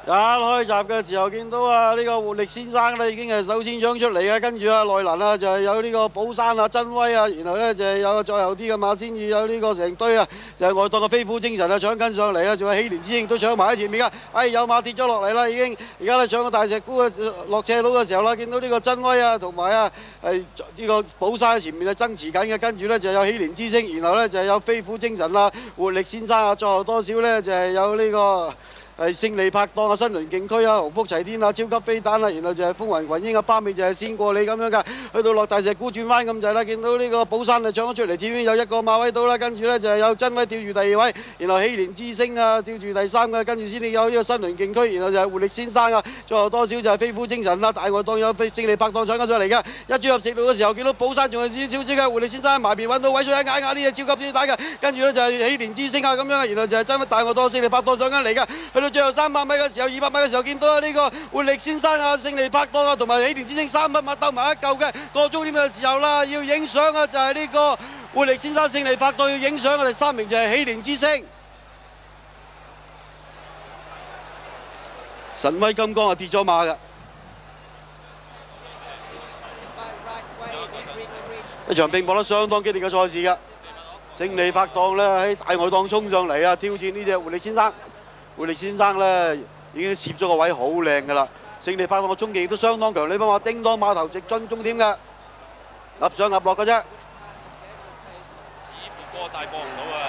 一開閘嘅時候見到啊呢個活力先生咧已經係首先搶出嚟嘅，跟住啊內欄啊就係有呢個寶山啊真威啊，然後咧就係有再後啲嘅馬先至有呢個成堆啊，就係外檔嘅飛虎精神啊搶緊上嚟啊，仲有禧年之星都搶埋喺前面噶，有馬跌咗落嚟啦已經，而家咧搶個大石沽啊落斜路嘅時候啦，見到呢個真威啊同埋啊係呢個寶山喺前面啊爭持緊嘅，跟住咧就有禧年之星，然後咧就有飛虎精神啊活力先生啊，再後多少咧就係有呢個。係勝利拍檔啊，新輪競區啊，鴻福齊天啊，超級飛彈啊，然後就係風雲群英啊，巴美就係先過你咁樣㗎，去到落大石沽轉彎咁滯啦，見到呢個寶山就搶咗出嚟，前面有一個馬位到啦，跟住咧就係有真威吊住第二位，然後禧年之星啊吊住第三嘅，跟住先至有呢個新輪競區，然後就係活力先生啊，最後多少就係飛虎精神啦，大外檔有勝利拍檔搶緊上嚟㗎，一轉入直路嘅時候見到寶山仲係少少嘅，活力先生喺埋邊揾到位，所以嗌呢嘢超級先打㗎，跟住咧就係禧年之星啊咁樣，然後就係真威大外檔勝利拍檔搶緊嚟㗎，去到最後300米嘅時候，200米嘅時候見到呢個活力先生啊、勝利拍檔啊同埋禧年之星300米鬥埋一嚿嘅，過終點嘅時候啦，要影相啊就係呢個活力先生勝利拍檔要影相嘅第3名就係禧年之星。神威金剛啊跌咗馬㗎，一場並搏得相當激烈嘅賽事㗎。勝利拍檔咧喺大外檔衝上嚟啊，挑戰呢隻活力先生。活力先生咧已經攝咗個位好靚㗎啦，勝利拍檔嘅衝擊亦都相當強，呢班馬叮當馬頭直進終點㗎，噏上噏落嘅啫。似乎波大波唔到啊！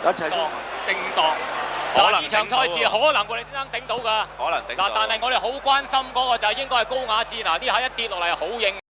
一齊叮當，可能呢場賽事可能活力先生頂到㗎，可能頂到。但係我哋好關心嗰個就係應該係高雅志嗱，呢下一跌落嚟好硬。